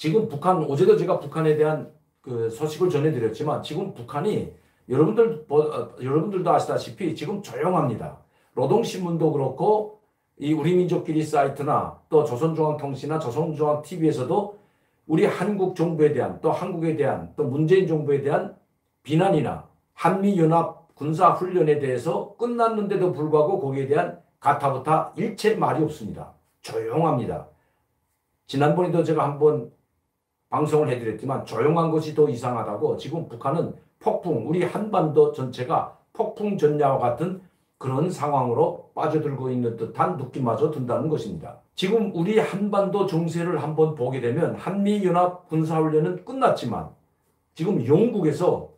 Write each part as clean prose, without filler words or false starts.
지금 북한, 어제도 제가 북한에 대한 그 소식을 전해드렸지만 지금 북한이 여러분들도 아시다시피 지금 조용합니다. 노동신문도 그렇고 이 우리민족끼리 사이트나 또 조선중앙통신이나 조선중앙TV에서도 우리 한국 정부에 대한 또 한국에 대한 또 문재인 정부에 대한 비난이나 한미연합 군사훈련에 대해서 끝났는데도 불구하고 거기에 대한 가타부타 일체 말이 없습니다. 조용합니다. 지난번에도 제가 한번 방송을 해드렸지만 조용한 것이 더 이상하다고 지금 북한은 폭풍, 우리 한반도 전체가 폭풍 전야와 같은 그런 상황으로 빠져들고 있는 듯한 느낌마저 든다는 것입니다. 지금 우리 한반도 정세를 한번 보게 되면 한미연합 군사훈련은 끝났지만 지금 영국에서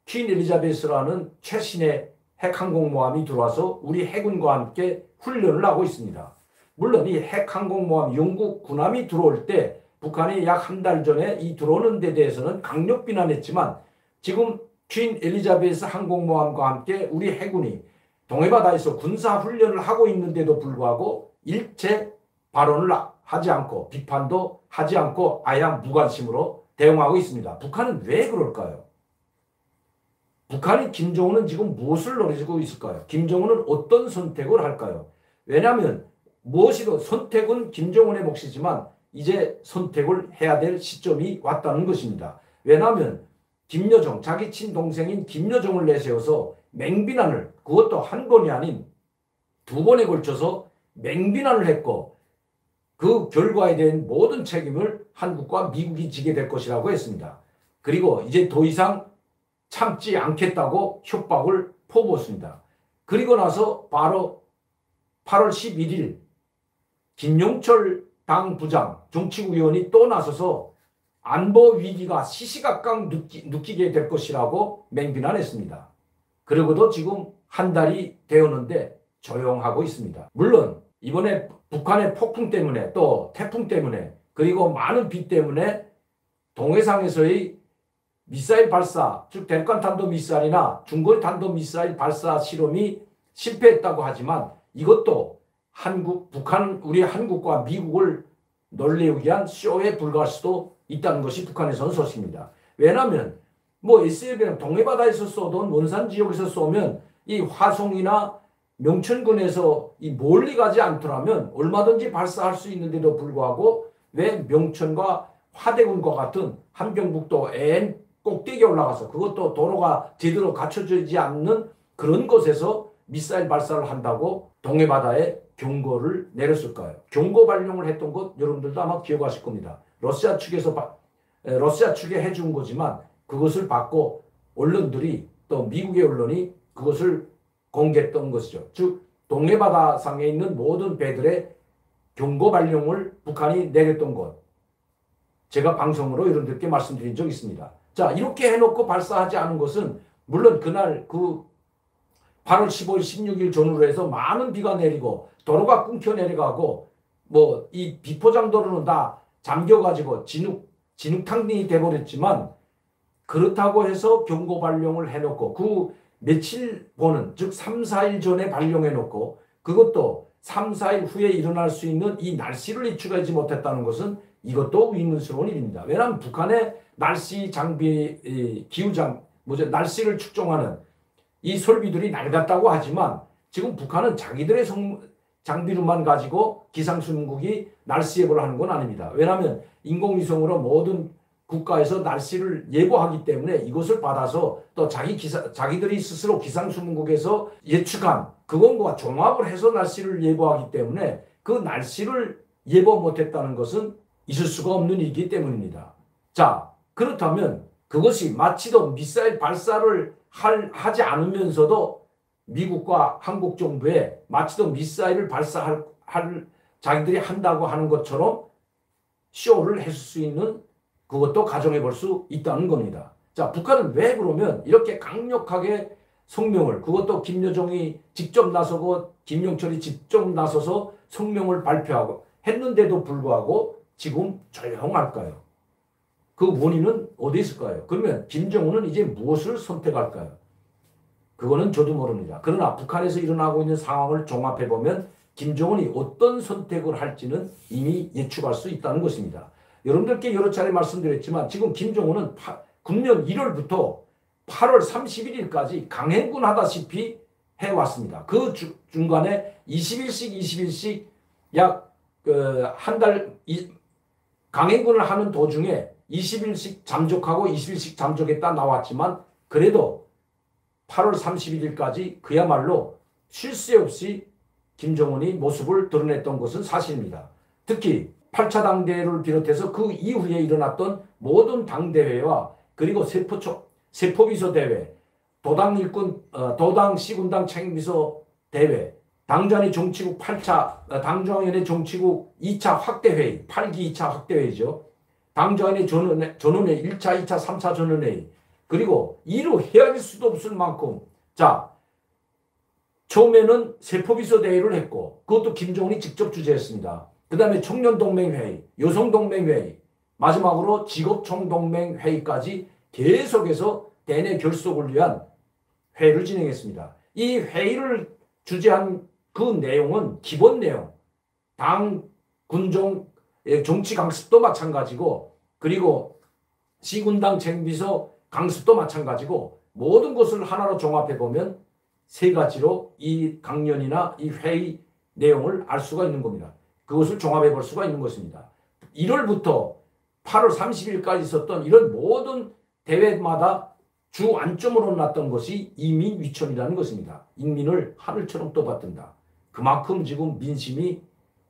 퀸 엘리자베스라는 최신의 핵항공모함이 들어와서 우리 해군과 함께 훈련을 하고 있습니다. 물론 이 핵항공모함 영국 군함이 들어올 때 북한이 약 한 달 전에 이 들어오는 데 대해서는 강력 비난했지만 지금 퀸 엘리자베스 항공모함과 함께 우리 해군이 동해바다에서 군사훈련을 하고 있는데도 불구하고 일체 발언을 하지 않고 비판도 하지 않고 아예 무관심으로 대응하고 있습니다. 북한은 왜 그럴까요? 북한이 김정은은 지금 무엇을 노리고 있을까요? 김정은은 어떤 선택을 할까요? 왜냐하면 무엇이든 선택은 김정은의 몫이지만 이제 선택을 해야 될 시점이 왔다는 것입니다. 왜냐하면 김여정, 자기 친동생인 김여정을 내세워서 맹비난을, 그것도 한 번이 아닌 두 번에 걸쳐서 맹비난을 했고 그 결과에 대한 모든 책임을 한국과 미국이 지게 될 것이라고 했습니다. 그리고 이제 더 이상 참지 않겠다고 협박을 퍼부었습니다. 그리고 나서 바로 8월 11일 김용철 당 부장, 정치국 의원이 또 나서서 안보 위기가 시시각각 느끼게 될 것이라고 맹비난했습니다. 그리고도 지금 한 달이 되었는데 조용하고 있습니다. 물론 이번에 북한의 폭풍 때문에 또 태풍 때문에 그리고 많은 비 때문에 동해상에서의 미사일 발사, 즉 대륙간 탄도미사일이나 중거리 탄도미사일 발사 실험이 실패했다고 하지만 이것도 북한, 우리 한국과 미국을 놀리기 위한 쇼에 불과할 수도 있다는 것이 북한에서는 소식입니다. 왜냐하면 SLB는 동해바다에서 쏘든 원산 지역에서 쏘면 이 화성이나 명천군에서 이 멀리 가지 않더라면 얼마든지 발사할 수 있는데도 불구하고 왜 명천과 화대군과 같은 함경북도 애N 꼭대기에 올라가서 그것도 도로가 제대로 갖춰지지 않는 그런 곳에서 미사일 발사를 한다고 동해바다에 경고를 내렸을까요? 경고 발령을 했던 것 여러분들도 아마 기억하실 겁니다. 러시아 측에 해준 거지만 그것을 받고 언론들이 또 미국의 언론이 그것을 공개했던 것이죠. 즉 동해바다 상에 있는 모든 배들의 경고 발령을 북한이 내렸던 것. 제가 방송으로 여러분들께 말씀드린 적이 있습니다. 자, 이렇게 해놓고 발사하지 않은 것은 물론 그날 8월 15일, 16일 전후로 해서 많은 비가 내리고 도로가 끊겨 내려가고 이 비포장도로는 다 잠겨가지고 진흙탕이 돼버렸지만 그렇다고 해서 경고 발령을 해놓고 그 며칠 보는 즉 3, 4일 전에 발령해놓고 그것도 3, 4일 후에 일어날 수 있는 이 날씨를 예측하지 못했다는 것은 이것도 의문스러운 일입니다. 왜냐하면 북한의 날씨 장비, 날씨를 측정하는 이 설비들이 낡았다고 하지만 지금 북한은 자기들의 장비로만 가지고 기상수문국이 날씨 예보를 하는 건 아닙니다. 왜냐하면 인공위성으로 모든 국가에서 날씨를 예보하기 때문에 이것을 받아서 또 자기들이 스스로 기상수문국에서 예측한 그것과 종합을 해서 날씨를 예보하기 때문에 그 날씨를 예보 못했다는 것은 있을 수가 없는 일이기 때문입니다. 자, 그렇다면 그것이 마치도 미사일 발사를 하지 않으면서도 미국과 한국 정부에 마치도 미사일을 발사할 자기들이 한다고 하는 것처럼 쇼를 했을 수 있는 그것도 가정해 볼 수 있다는 겁니다. 자, 북한은 왜 그러면 이렇게 강력하게 성명을, 그것도 김여정이 직접 나서고 김용철이 직접 나서서 성명을 발표하고 했는데도 불구하고 지금 조용할까요? 그 원인은 어디 있을까요? 그러면 김정은은 이제 무엇을 선택할까요? 그거는 저도 모릅니다. 그러나 북한에서 일어나고 있는 상황을 종합해보면 김정은이 어떤 선택을 할지는 이미 예측할 수 있다는 것입니다. 여러분들께 여러 차례 말씀드렸지만 지금 김정은은 금년 1월부터 8월 31일까지 강행군 하다시피 해왔습니다. 그 중간에 21씩 약 한 달 강행군을 하는 도중에 20일씩 잠적하고 20일씩 잠적했다 나왔지만 그래도 8월 31일까지 그야말로 쉴 새 없이 김정은이 모습을 드러냈던 것은 사실입니다. 특히 8차 당대회를 비롯해서 그 이후에 일어났던 모든 당대회와 그리고 세포비서 대회, 도당 일꾼, 도당 시군당 책임비서 대회, 당전의 정치국 8차, 당정연의 정치국 2차 확대회의, 8기 2차 확대회의죠. 당정연의 전원회 1차, 2차, 3차 전원회의, 그리고 이루 헤아릴 수도 없을 만큼, 자, 처음에는 세포비서 대회를 했고, 그것도 김정은이 직접 주재했습니다. 그 다음에 청년동맹회의, 여성동맹회의, 마지막으로 직업총동맹회의까지 계속해서 대내 결속을 위한 회의를 진행했습니다. 이 회의를 주재한 그 내용은 기본 내용, 당, 군종, 정치 강습도 마찬가지고 그리고 시군당 책임비서 강습도 마찬가지고 모든 것을 하나로 종합해보면 세 가지로 이 강연이나 이 회의 내용을 알 수가 있는 겁니다. 그것을 종합해 볼 수가 있는 것입니다. 1월부터 8월 30일까지 있었던 이런 모든 대회마다 주 안점으로 놨던 것이 이민위천이라는 것입니다. 인민을 하늘처럼 떠받든다. 그만큼 지금 민심이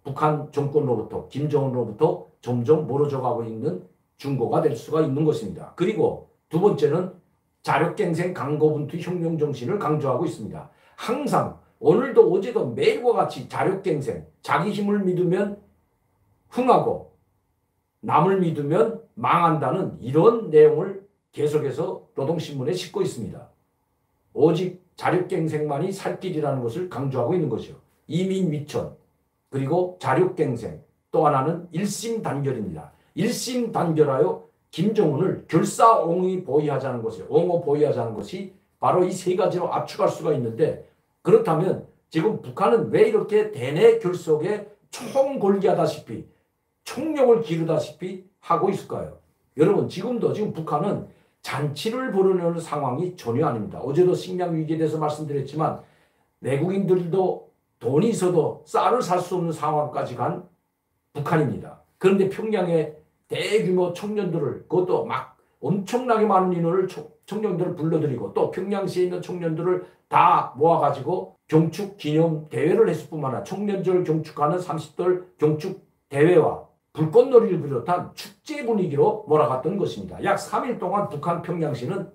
북한 정권으로부터 김정은으로부터 점점 멀어져 가고 있는 증거가 될 수가 있는 것입니다. 그리고 두 번째는 자력갱생 강고분투 혁명정신을 강조하고 있습니다. 항상 오늘도 어제도 매일과 같이 자력갱생, 자기 힘을 믿으면 흥하고 남을 믿으면 망한다는 이런 내용을 계속해서 노동신문에 싣고 있습니다. 오직 자력갱생만이 살 길이라는 것을 강조하고 있는 것이죠. 이민위천, 그리고 자력갱생, 또 하나는 일심단결입니다. 일심단결하여 김정은을 결사옹위 보위하자는 것이에요. 옹호 보위하자는 것이 바로 이 세 가지로 압축할 수가 있는데, 그렇다면 지금 북한은 왜 이렇게 대내 결속에 총골기하다시피 총력을 기르다시피 하고 있을까요? 여러분, 지금 북한은 잔치를 벌이는 상황이 전혀 아닙니다. 어제도 식량 위기에 대해서 말씀드렸지만 외국인들도 돈이 있어도 쌀을 살 수 없는 상황까지 간 북한입니다. 그런데 평양에 대규모 청년들을, 그것도 막 엄청나게 많은 인원을 청년들을 불러들이고 또 평양시에 있는 청년들을 다 모아가지고 경축 기념 대회를 했을 뿐만 아니라 청년절 경축하는 30돌 경축 대회와 불꽃놀이를 비롯한 축제 분위기로 몰아갔던 것입니다. 약 3일 동안 북한 평양시는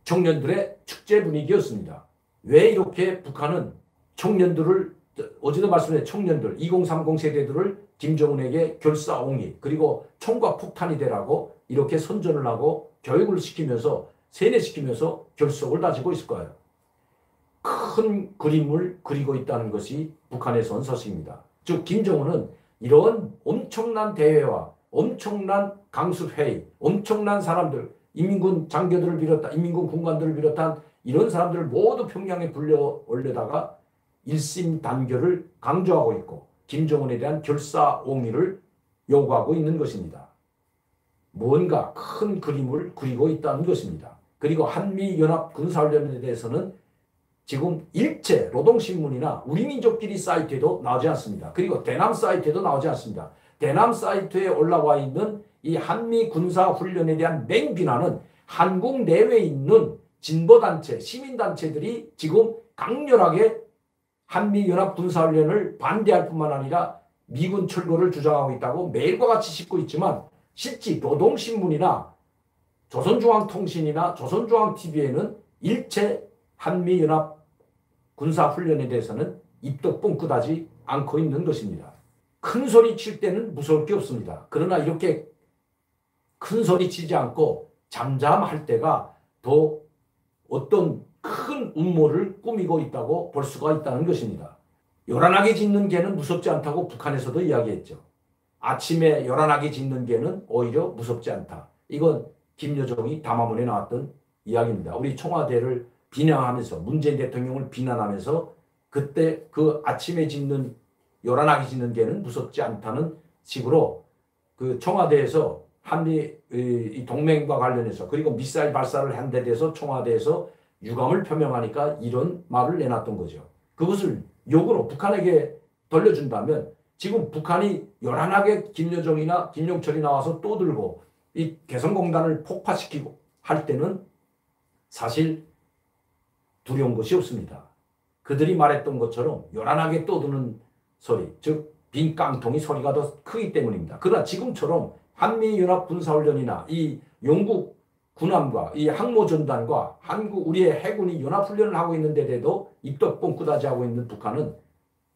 청년들의 축제 분위기였습니다. 왜 이렇게 북한은 청년들을, 어제도 말씀드린 청년들 2030 세대들을 김정은에게 결사옹위 그리고 총과 폭탄이 되라고 이렇게 선전을 하고 교육을 시키면서 세뇌시키면서 결속을 다지고 있을 거예요. 큰 그림을 그리고 있다는 것이 북한에서 온 소식입니다. 즉 김정은은 이런 엄청난 대회와 엄청난 강습회의, 엄청난 사람들, 인민군 장교들을 비롯한 인민군 군관들을 비롯한 이런 사람들을 모두 평양에 불려 올려다가 일심단결을 강조하고 있고 김정은에 대한 결사옹위를 요구하고 있는 것입니다. 뭔가 큰 그림을 그리고 있다는 것입니다. 그리고 한미연합 군사훈련에 대해서는 지금 일체 노동신문이나 우리민족끼리 사이트에도 나오지 않습니다. 그리고 대남 사이트에도 나오지 않습니다. 대남 사이트에 올라와 있는 이 한미 군사훈련에 대한 맹비난은 한국 내외에 있는 진보단체, 시민단체들이 지금 강렬하게 한미연합 군사훈련을 반대할 뿐만 아니라 미군 철거를 주장하고 있다고 매일과 같이 싣고 있지만 실제 노동신문이나 조선중앙통신이나 조선중앙TV에는 일체 한미연합 군사훈련에 대해서는 입도 뻥끗하지 않고 있는 것입니다. 큰 소리 칠 때는 무서울 게 없습니다. 그러나 이렇게 큰 소리 치지 않고 잠잠할 때가 더 어떤 큰 음모를 꾸미고 있다고 볼 수가 있다는 것입니다. 요란하게 짖는 개는 무섭지 않다고 북한에서도 이야기했죠. 아침에 요란하게 짖는 개는 오히려 무섭지 않다. 이건 김여정이 담화문에 나왔던 이야기입니다. 우리 청와대를 비난하면서 문재인 대통령을 비난하면서 그때 그 아침에 짖는 요란하게 짖는 개는 무섭지 않다는 식으로 그 청와대에서 한미 이 동맹과 관련해서 그리고 미사일 발사를 한 데 대해서 청와대에서 유감을 표명하니까 이런 말을 내놨던 거죠. 그것을 욕으로 북한에게 돌려준다면 지금 북한이 요란하게 김여정이나 김용철이 나와서 또 들고 이 개성공단을 폭파시키고 할 때는 사실 두려운 것이 없습니다. 그들이 말했던 것처럼 요란하게 떠드는 소리, 즉 빈 깡통이 소리가 더 크기 때문입니다. 그러나 지금처럼 한미연합 군사훈련이나 이 영국 군함과 이 항모전단과 한국 우리의 해군이 연합훈련을 하고 있는 데도 입도 뻥끗하지 하고 있는 북한은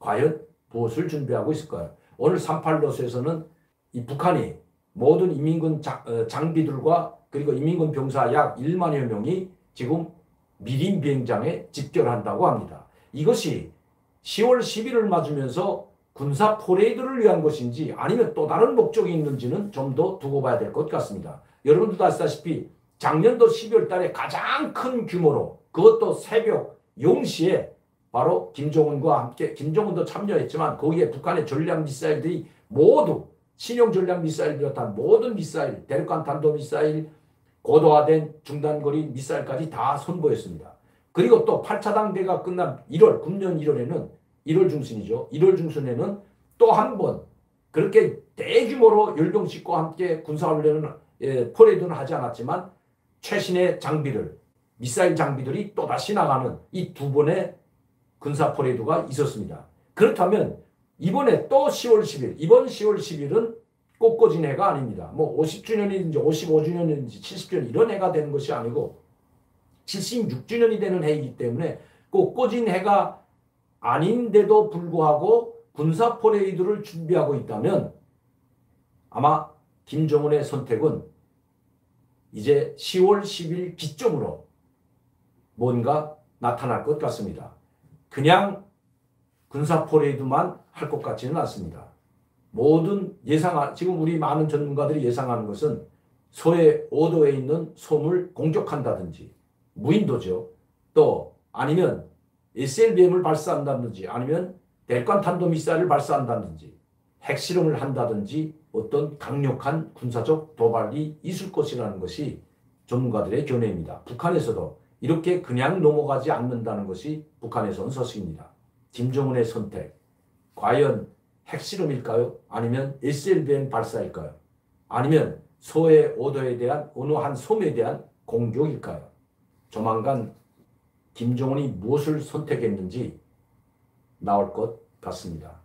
과연 무엇을 준비하고 있을까요? 오늘 38로스에서는 이 북한이 모든 인민군 장비들과 그리고 인민군 병사 약 1만여 명이 지금 미림 비행장에 집결한다고 합니다. 이것이 10월 10일을 맞으면서 군사 퍼레이드를 위한 것인지 아니면 또 다른 목적이 있는지는 좀 더 두고 봐야 될 것 같습니다. 여러분들도 아시다시피 작년도 12월 달에 가장 큰 규모로 그것도 새벽 0시에 바로 김정은과 함께 김정은도 참여했지만 거기에 북한의 전략 미사일들이 모두 신형 전략 미사일 비롯한 모든 미사일, 대륙간 탄도미사일, 고도화된 중단거리 미사일까지 다 선보였습니다. 그리고 또 8차 당대가 끝난 1월, 금년 1월에는 1월 중순이죠. 1월 중순에는 또 한 번 그렇게 대규모로 열병식과 함께 군사훈련은 퍼레이드는 하지 않았지만 최신의 장비를 미사일 장비들이 또다시 나가는 이 두 번의 군사 퍼레이드가 있었습니다. 그렇다면 이번에 또 10월 10일 이번 10월 10일은 꽃꽂이는 해가 아닙니다. 뭐 50주년이든지 55주년이든지 70주년 이런 해가 되는 것이 아니고 76주년이 되는 해이기 때문에 꽃꽂이는 해가 아닌데도 불구하고 군사 퍼레이드를 준비하고 있다면 아마 김정은의 선택은 이제 10월 10일 기점으로 뭔가 나타날 것 같습니다. 그냥 군사 퍼레이드만 할 것 같지는 않습니다. 모든 지금 우리 많은 전문가들이 예상하는 것은 서해 5도에 있는 섬을 공격한다든지 무인도죠. 또 아니면 SLBM을 발사한다든지 아니면 대륙간 탄도미사일을 발사한다든지 핵실험을 한다든지 어떤 강력한 군사적 도발이 있을 것이라는 것이 전문가들의 견해입니다. 북한에서도 이렇게 그냥 넘어가지 않는다는 것이 북한에서 온 소식입니다. 김정은의 선택, 과연 핵실험일까요? 아니면 SLBM 발사일까요? 아니면 서해 5도에 대한 어느 한 섬에 대한 공격일까요? 조만간 김정은이 무엇을 선택했는지 나올 것 같습니다.